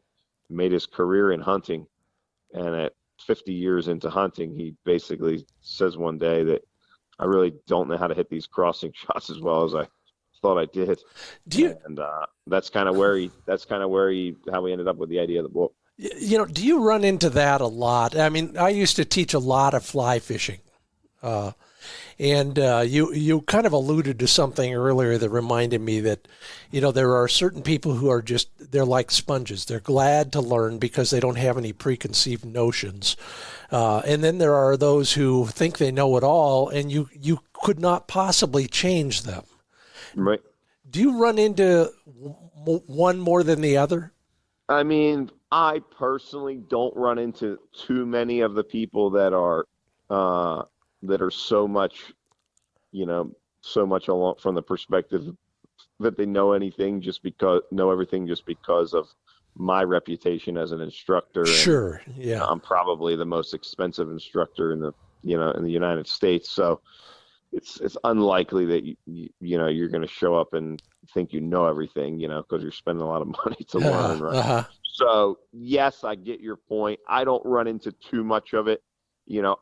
made his career in hunting. And at 50 years into hunting, he basically says one day that I really don't know how to hit these crossing shots as well as I thought I did. And that's kind of how we ended up with the idea of the book. Do you run into that a lot? I mean, I used to teach a lot of fly fishing. And you kind of alluded to something earlier that reminded me that, there are certain people who are they're like sponges. They're glad to learn because they don't have any preconceived notions. And then there are those who think they know it all, and you could not possibly change them. Right. Do you run into one more than the other? I mean, I personally don't run into too many of the people that are so much along from the perspective that they know everything just because of my reputation as an instructor. Sure. Yeah. I'm probably the most expensive instructor in the United States. So it's unlikely that you're going to show up and think you know everything, because you're spending a lot of money to learn, right? Uh-huh. So yes, I get your point. I don't run into too much of it.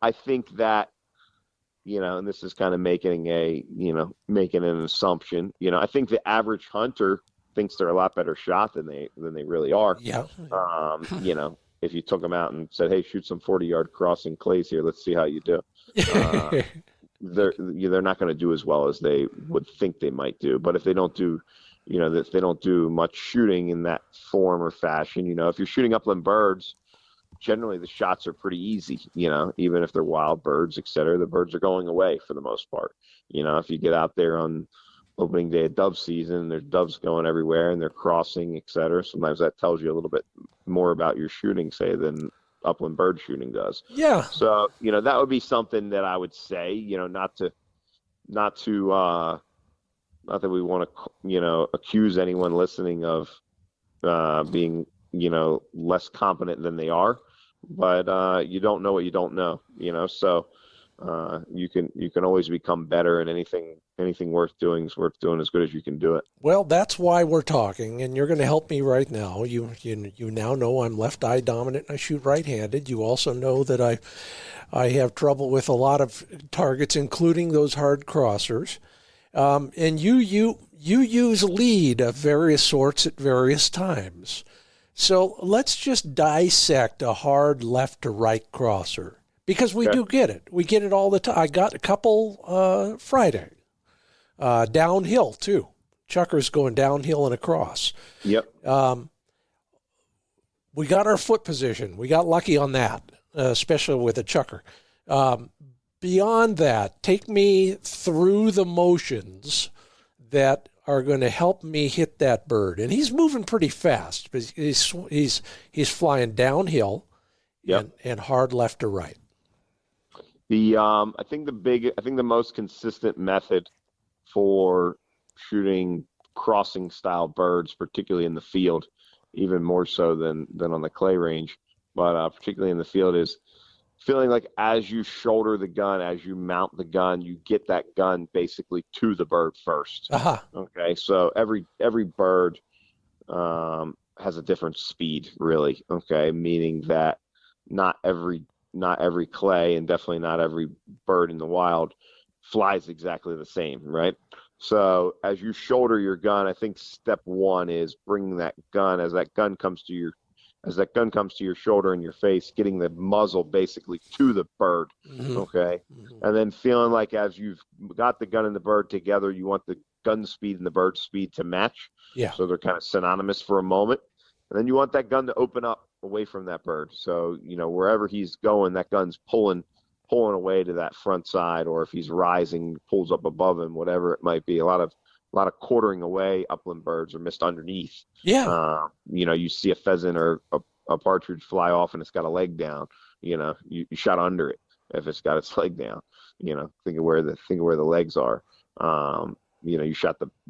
I think that and this is kind of making an assumption. I think the average hunter thinks they're a lot better shot than they really are. Yeah. If you took them out and said, "Hey, shoot some 40-yard crossing clays here. Let's see how you do." They're not going to do as well as they would think they might do. But if they don't do, if they don't do much shooting in that form or fashion, if you're shooting upland birds, generally the shots are pretty easy. Even if they're wild birds, et cetera, the birds are going away for the most part. If you get out there on opening day of dove season, there's doves going everywhere and they're crossing, et cetera. Sometimes that tells you a little bit more about your shooting, say, than upland bird shooting does. Yeah. So, that would be something that I would say, not that we want to, accuse anyone listening of being, less competent than they are, but you don't know what you don't know, so you can always become better, and anything worth doing is worth doing as good as you can do it. Well, that's why we're talking, and you're going to help me right now. You now know I'm left eye dominant and I shoot right-handed. You also know that I have trouble with a lot of targets, including those hard crossers. And you use lead of various sorts at various times. So let's just dissect a hard left to right crosser, because we do get it. We get it all the time. I got a couple Friday. Downhill too. Chuckers going downhill and across. Yep. We got our foot position. We got lucky on that, especially with a chucker. Beyond that, take me through the motions that are going to help me hit that bird. And he's moving pretty fast, but he's flying downhill. Yep. and hard left to right. I think the most consistent method for shooting crossing style birds, particularly in the field, even more so than on the clay range, but particularly in the field, is feeling like as you shoulder the gun, as you mount the gun, you get that gun basically to the bird first. Uh-huh. Okay, so every bird has a different speed, really. Okay, meaning that not every clay, and definitely not every bird in the wild, flies exactly the same, right? So as you shoulder your gun, I think step one is bringing that gun, as that gun comes to your shoulder and your face, getting the muzzle basically to the bird. Mm-hmm. Okay. Mm-hmm. And then feeling like as you've got the gun and the bird together, you want the gun speed and the bird speed to match. Yeah. So they're kind of synonymous for a moment. And then you want that gun to open up away from that bird. So, wherever he's going, that gun's pulling away to that front side, or if he's rising, pulls up above him, whatever it might be. A lot of quartering away upland birds are missed underneath. Yeah. You see a pheasant or a partridge fly off and it's got a leg down. You shot under it if it's got its leg down. Think of where the legs are. You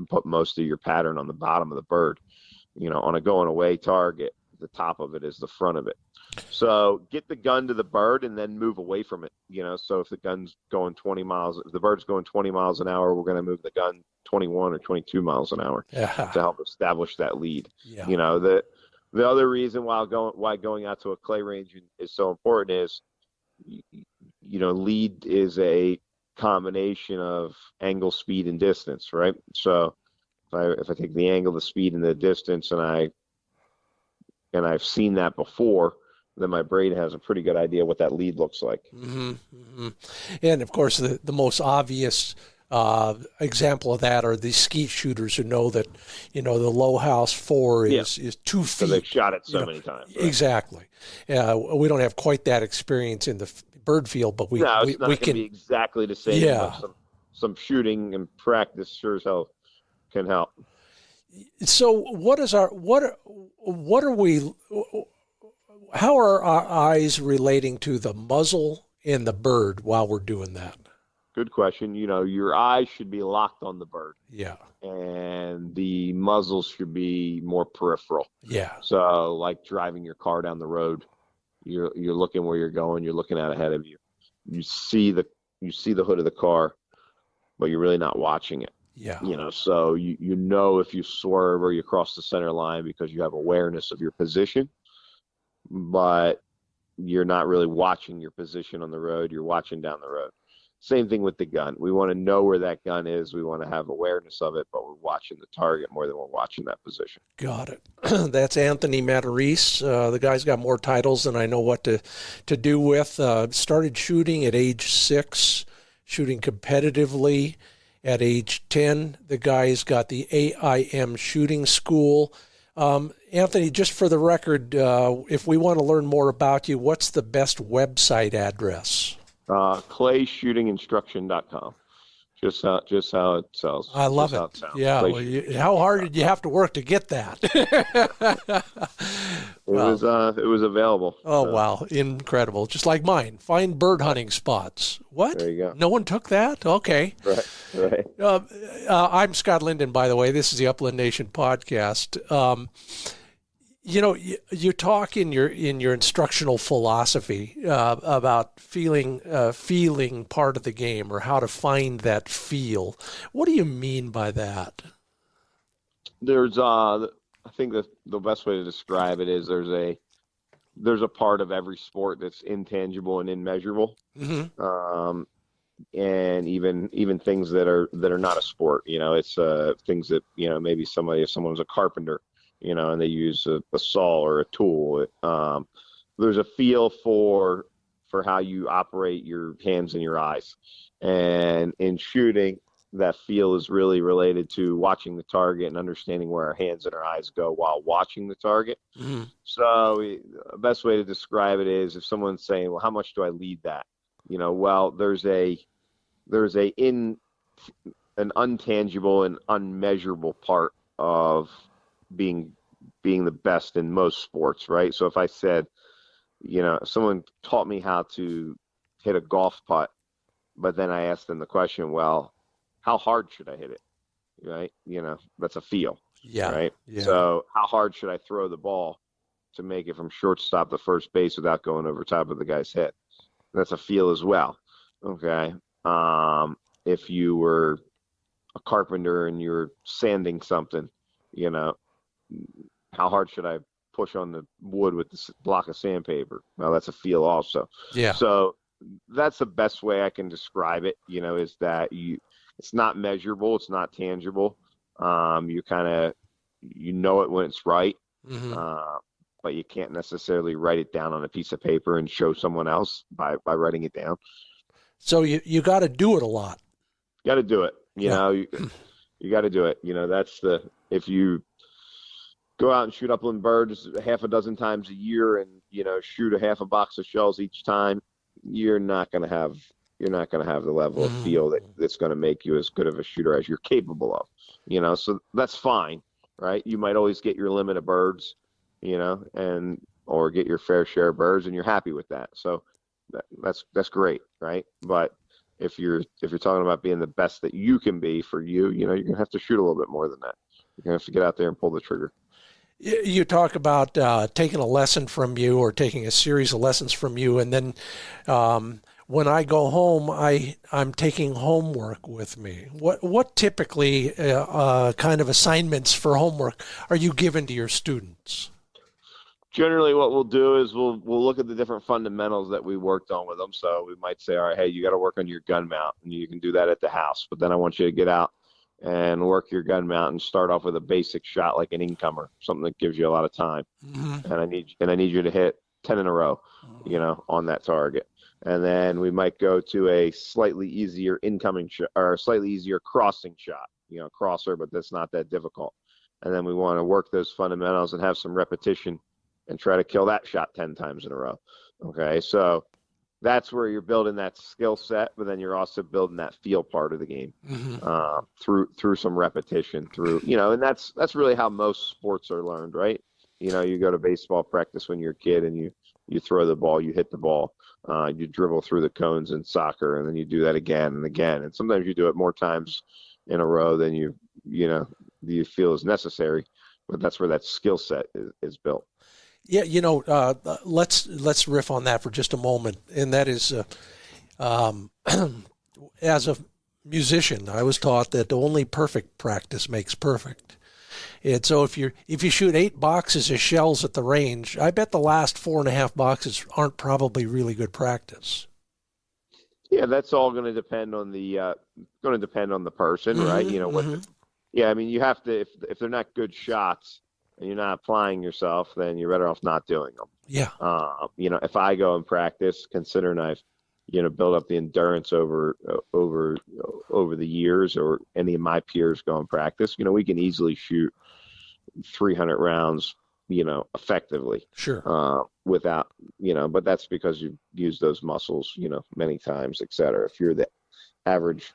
put most of your pattern on the bottom of the bird. On a going away target, the top of it is the front of it. So get the gun to the bird and then move away from it. So if the gun's going 20 miles, if the bird's going 20 miles an hour, we're going to move the gun 21 or 22 miles an hour to help establish that lead. Yeah. The other reason why going out to a clay range is so important is, lead is a combination of angle, speed, and distance, right? So if I take the angle, the speed, and the distance, and I've seen that before, then my brain has a pretty good idea what that lead looks like. Mm-hmm. Mm-hmm. And of course, the most obvious example of that are the skeet shooters who know that, the low house 4 is 2 feet. So they've shot it so many times. Right? Exactly. We don't have quite that experience in the bird field, but we not we can be exactly the same. Yeah. But some shooting and practice sure as hell can help. So how are our eyes relating to the muzzle and the bird while we're doing that? Good question. Your eyes should be locked on the bird. Yeah. And the muzzle should be more peripheral. Yeah. So like driving your car down the road, you're looking where you're going, you're looking out ahead of you. You see the hood of the car, but you're really not watching it. Yeah. So if you swerve or you cross the center line because you have awareness of your position, but you're not really watching your position on the road, you're watching down the road. Same thing with the gun. We want to know where that gun is. We want to have awareness of it, but we're watching the target more than we're watching that position. Got it. That's Anthony Matarese. The guy's got more titles than I know what to do with. Started shooting at age 6, shooting competitively at age 10. The guy's got the AIM shooting school. Anthony, just for the record, if we want to learn more about you, what's the best website address? ClayShootingInstruction.com. Just how it sells. I love it. Yeah. Well, how hard did you have to work to get that? It was available. Oh, wow. Incredible. Just like mine. Find bird hunting spots. What? There you go. No one took that? Okay. Right. I'm Scott Linden, by the way. This is the Upland Nation podcast. You talk in your instructional philosophy about feeling part of the game, or how to find that feel. What do you mean by that? There's I think the best way to describe it is there's a part of every sport that's intangible and immeasurable. Mm-hmm. And even things that are not a sport. It's things that maybe if someone's a carpenter, and they use a saw or a tool. There's a feel for how you operate your hands and your eyes. And in shooting, that feel is really related to watching the target and understanding where our hands and our eyes go while watching the target. Mm-hmm. So the best way to describe it is if someone's saying, well, how much do I lead that? Well, there's an untangible and unmeasurable part of being the best in most sports, right? So if I said, if someone taught me how to hit a golf putt, but then I asked them the question, well, how hard should I hit it? Right? That's a feel. Yeah. Right. Yeah. So how hard should I throw the ball to make it from shortstop to first base without going over top of the guy's head? That's a feel as well. Okay. If you were a carpenter and you're sanding something, how hard should I push on the wood with this block of sandpaper? Well, that's a feel also. Yeah. So that's the best way I can describe it, is that it's not measurable. It's not tangible. You kind of, it when it's right. Mm-hmm. But you can't necessarily write it down on a piece of paper and show someone else by writing it down. So you got to do it a lot. Got to do it. You got to do it. If you go out and shoot upland birds half a dozen times a year and, shoot a half a box of shells each time, you're not going to have the level of feel that's going to make you as good of a shooter as you're capable of, so that's fine. Right. You might always get your limit of birds, or get your fair share of birds, and you're happy with that. So that's great. Right. But if you're talking about being the best that you can be for you, you're going to have to shoot a little bit more than that. You're going to have to get out there and pull the trigger. You talk about taking a lesson from you, or taking a series of lessons from you, and then when I go home, I'm taking homework with me. What typically kind of assignments for homework are you given to your students? Generally, what we'll do is we'll look at the different fundamentals that we worked on with them. So we might say, all right, hey, you got to work on your gun mount, and you can do that at the house. But then I want you to get out and work your gun mount and start off with a basic shot like an incomer, something that gives you a lot of time. Mm-hmm. And I need you to hit 10 in a row, on that target. And then we might go to a slightly easier incoming shot, or a slightly easier crossing shot, crosser, but that's not that difficult. And then we want to work those fundamentals and have some repetition and try to kill that shot 10 times in a row. Okay. So that's where you're building that skill set, but then you're also building that feel part of the game, through some repetition, and that's really how most sports are learned, right? You go to baseball practice when you're a kid and you throw the ball, you hit the ball, you dribble through the cones in soccer, and then you do that again and again. And sometimes you do it more times in a row than you feel is necessary, but that's where that skill set is built. Yeah, let's riff on that for just a moment. And that is, as a musician, I was taught that only perfect practice makes perfect. And so if you shoot 8 boxes of shells at the range, I bet the last 4.5 boxes aren't probably really good practice. Yeah, that's all going to depend on the person, right? You know, yeah, I mean, you have to, if they're not good shots and you're not applying yourself, then you're better off not doing them. Yeah. You know, if I go and practice, considering I've, you know, built up the endurance over the years, or any of my peers go and practice, you know, we can easily shoot 300 rounds, you know, effectively. Sure. Without, you know, but that's because you've used those muscles, you know, many times, et cetera. If you're the average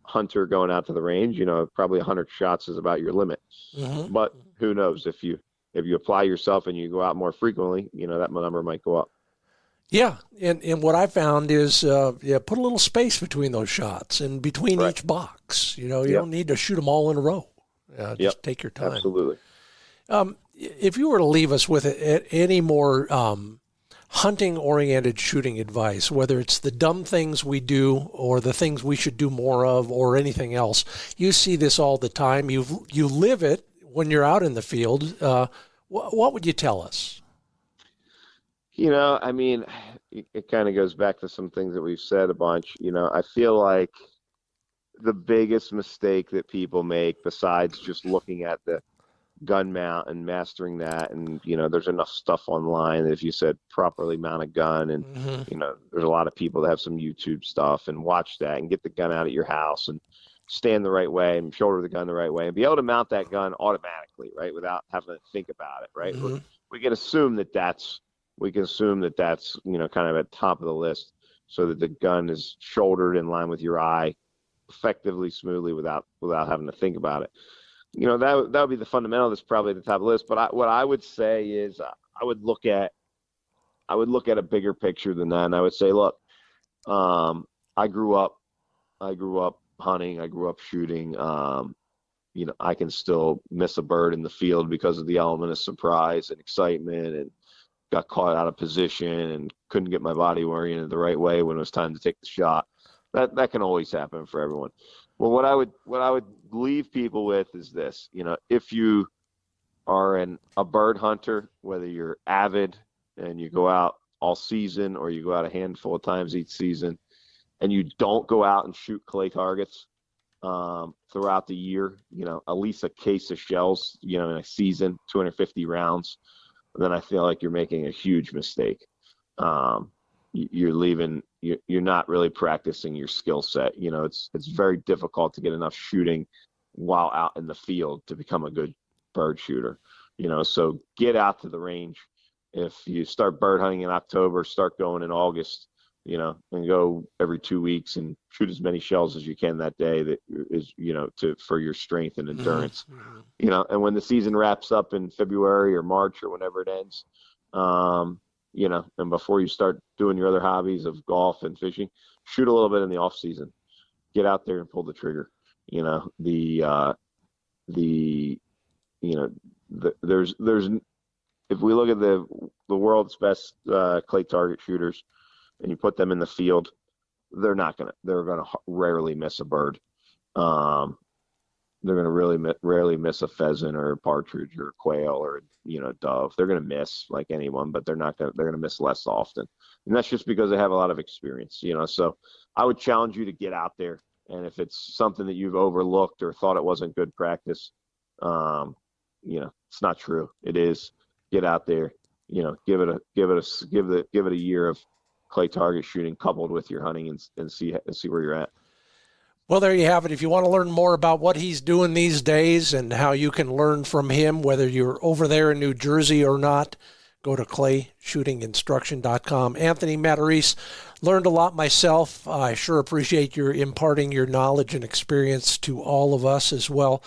hunter going out to the range, you know, probably 100 shots is about your limit. But who knows, if you apply yourself and you go out more frequently, you know, that number might go up. Yeah, and what I found is, put a little space between those shots and between each box. You know, you don't need to shoot them all in a row. Just take your time. Absolutely. If you were to leave us with any more hunting-oriented shooting advice, whether it's the dumb things we do or the things we should do more of or anything else, you see this all the time. You live it when you're out in the field. What would you tell us? You know, I mean, it kind of goes back to some things that we've said a bunch. You know, I feel like the biggest mistake that people make, besides just looking at the gun mount and mastering that, and, you know, there's enough stuff online that if you said properly mount a gun, and, you know, there's a lot of people that have some YouTube stuff, and watch that and get the gun out at your house and stand the right way and shoulder the gun the right way and be able to mount that gun automatically, right, without having to think about it, right? We can assume that that's you know, kind of at top of the list, so that the gun is shouldered in line with your eye effectively, smoothly, without having to think about it. You know, that would be the fundamental that's probably at the top of the list. But what I would say is, I would look at a bigger picture than that, and I would say, look, I grew up hunting, I grew up shooting. You know, I can still miss a bird in the field because of the element of surprise and excitement, and got caught out of position and couldn't get my body oriented the right way when it was time to take the shot. That can always happen for everyone. Well, what I would leave people with is this. You know, if you are a bird hunter, whether you're avid and you go out all season, or you go out a handful of times each season, and you don't go out and shoot clay targets throughout the year, you know, at least a case of shells, you know, in a season, 250 rounds, then I feel like you're making a huge mistake. You're not really practicing your skill set. You know, it's very difficult to get enough shooting while out in the field to become a good bird shooter. You know, so get out to the range. If you start bird hunting in October, start going in August, you know, and go every 2 weeks and shoot as many shells as you can that day, that is, you know, for your strength and endurance. You know, and when the season wraps up in February or March or whenever it ends, you know, and before you start doing your other hobbies of golf and fishing, shoot a little bit in the off season. Get out there and pull the trigger. You know, there's if we look at the world's best clay target shooters, and you put them in the field, they're gonna rarely miss a bird. They're gonna rarely miss a pheasant or a partridge or a quail or, you know, dove. They're gonna miss like anyone, but they're gonna miss less often, and that's just because they have a lot of experience. You know, so I would challenge you to get out there, and if it's something that you've overlooked or thought it wasn't good practice, you know, it's not true. It is. Get out there. You know, give it a year of clay target shooting coupled with your hunting, and see where you're at. Well, there you have it. If you want to learn more about what he's doing these days and how you can learn from him, whether you're over there in New Jersey or not, go to clayshootinginstruction.com. Anthony Matarese, learned a lot myself. I sure appreciate your imparting your knowledge and experience to all of us as well.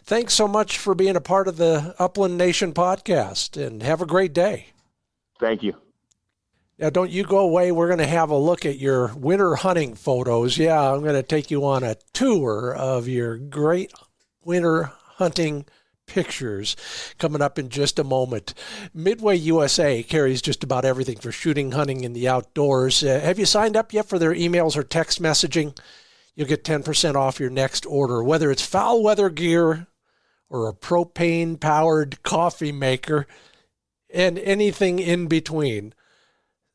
Thanks so much for being a part of the Upland Nation podcast, and have a great day. Thank you. Now, don't you go away. We're going to have a look at your winter hunting photos. Yeah, I'm going to take you on a tour of your great winter hunting pictures coming up in just a moment. Midway USA carries just about everything for shooting, hunting, and the outdoors. Have you signed up yet for their emails or text messaging? You'll get 10% off your next order, whether it's foul weather gear or a propane-powered coffee maker and anything in between.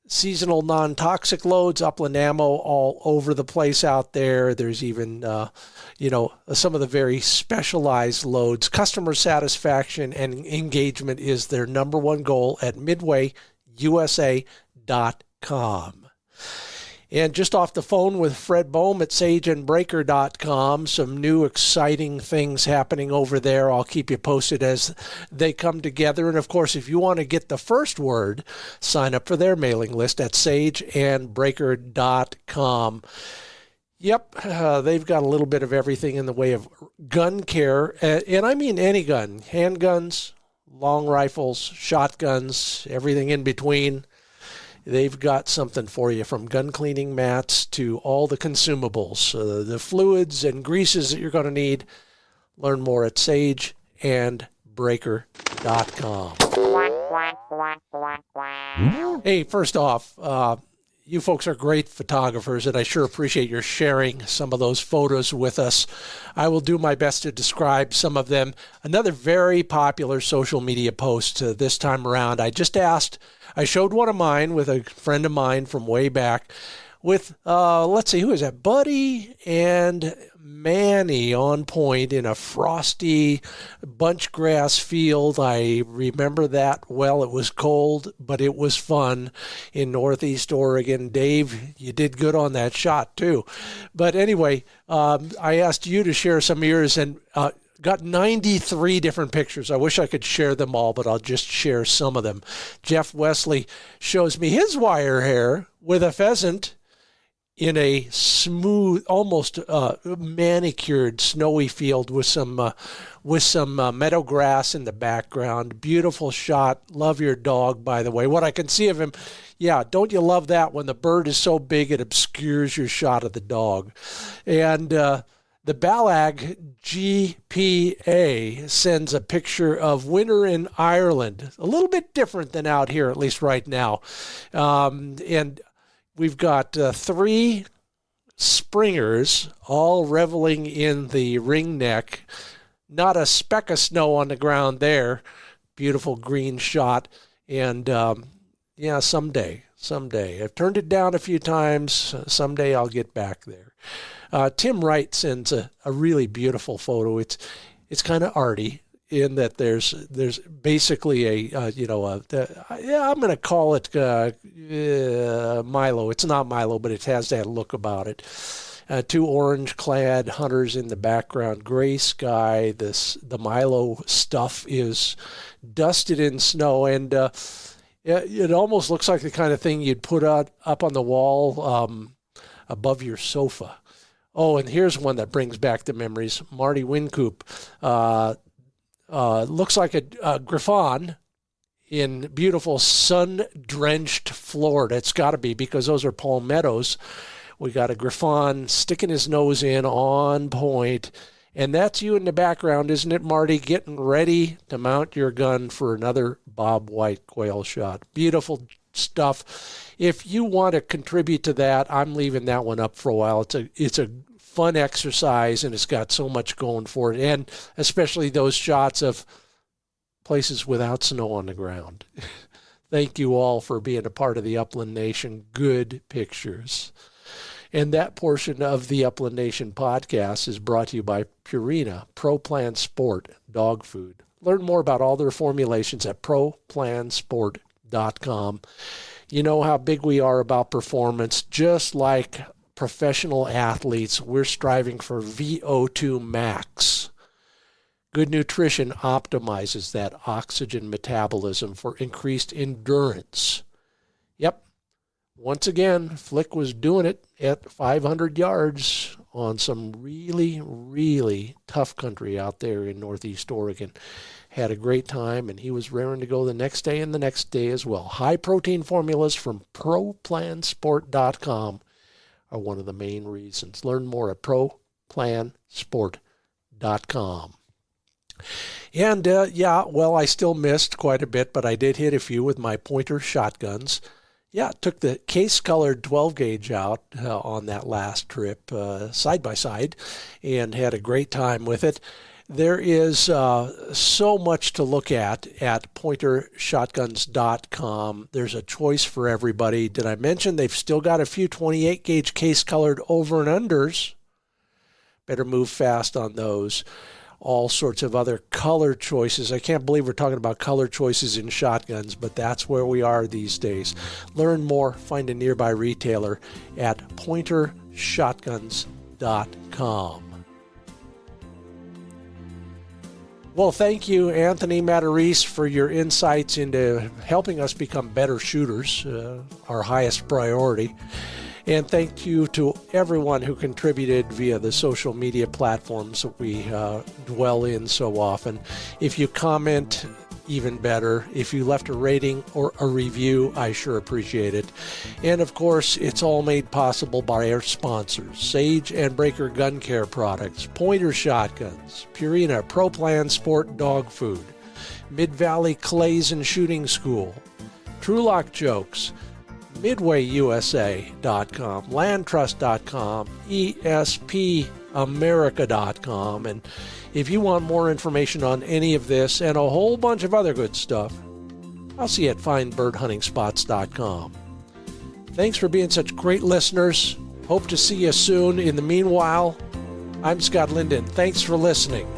seasonal non-toxic loads, Upland ammo all over the place out there. There's even, some of the very specialized loads. Customer satisfaction and engagement is their number one goal at midwayusa.com. And just off the phone with Fred Bohm at sageandbreaker.com, some new exciting things happening over there. I'll keep you posted as they come together. And, of course, if you want to get the first word, sign up for their mailing list at sageandbreaker.com. Yep, they've got a little bit of everything in the way of gun care. And I mean any gun, handguns, long rifles, shotguns, everything in between. They've got something for you, from gun cleaning mats to all the consumables, the fluids and greases that you're going to need. Learn more at sageandbreaker.com. Hey, first off, you folks are great photographers, and I sure appreciate your sharing some of those photos with us. I will do my best to describe some of them. Another very popular social media post this time around. I showed one of mine with a friend of mine from way back with, let's see, who is that? Buddy and Manny on point in a frosty bunch grass field. I remember that well. It was cold, but it was fun in Northeast Oregon. Dave, you did good on that shot too. But anyway, I asked you to share some of yours and got 93 different pictures. I wish I could share them all, but I'll just share some of them. Jeff Wesley shows me his wire hair with a pheasant in a smooth, almost manicured, snowy field with some meadow grass in the background. Beautiful shot. Love your dog, by the way. What I can see of him, yeah, don't you love that when the bird is so big it obscures your shot of the dog? And the Balag GPA sends a picture of winter in Ireland. A little bit different than out here, at least right now. And we've got 3 springers all reveling in the ring neck. Not a speck of snow on the ground there. Beautiful green shot. And someday. I've turned it down a few times. Someday I'll get back there. Tim Wright sends a really beautiful photo. It's kind of arty in that there's basically I'm going to call it Milo. It's not Milo, but it has that look about it. 2 orange-clad hunters in the background, gray sky. The Milo stuff is dusted in snow, and it almost looks like the kind of thing you'd put up on the wall above your sofa. Oh, and here's one that brings back the memories. Marty Wincoop. Looks like a Griffon in beautiful sun-drenched Florida. It's got to be, because those are palmettos. We got a Griffon sticking his nose in on point. And that's you in the background, isn't it, Marty? Getting ready to mount your gun for another Bob White quail shot. Beautiful stuff. If you want to contribute to that, I'm leaving that one up for a while. It's a fun exercise, and it's got so much going for it, and especially those shots of places without snow on the ground. Thank you all for being a part of the Upland Nation. Good pictures. And that portion of the Upland Nation podcast is brought to you by Purina Pro Plan Sport dog food. Learn more about all their formulations at ProPlansport.com. You know how big we are about performance. Just like professional athletes, we're striving for VO2 max. Good nutrition optimizes that oxygen metabolism for increased endurance. Yep. Once again, Flick was doing it at 500 yards on some really, really tough country out there in Northeast Oregon. Had a great time, and he was raring to go the next day and the next day as well. High-protein formulas from ProPlansport.com are one of the main reasons. Learn more at ProPlansport.com. And, I still missed quite a bit, but I did hit a few with my pointer shotguns. Yeah, took the case-colored 12-gauge out on that last trip side by side and had a great time with it. There is so much to look at pointershotguns.com. There's a choice for everybody. Did I mention they've still got a few 28 gauge case colored over and unders? Better move fast on those. All sorts of other color choices. I can't believe we're talking about color choices in shotguns, but that's where we are these days. Learn more, find a nearby retailer at pointershotguns.com. Well, thank you, Anthony Matarese, for your insights into helping us become better shooters, our highest priority. And thank you to everyone who contributed via the social media platforms that we dwell in so often. If you comment, even better. If you left a rating or a review, I sure appreciate it. And of course, it's all made possible by our sponsors, Sage and Breaker Gun Care Products, Pointer Shotguns, Purina Pro Plan Sport Dog Food, Mid-Valley Clays and Shooting School, TrulockChokes, MidwayUSA.com, LandTrust.com, ESPAmerica.com. And if you want more information on any of this and a whole bunch of other good stuff, I'll see you at FindBirdHuntingSpots.com. Thanks for being such great listeners. Hope to see you soon. In the meanwhile, I'm Scott Linden. Thanks for listening.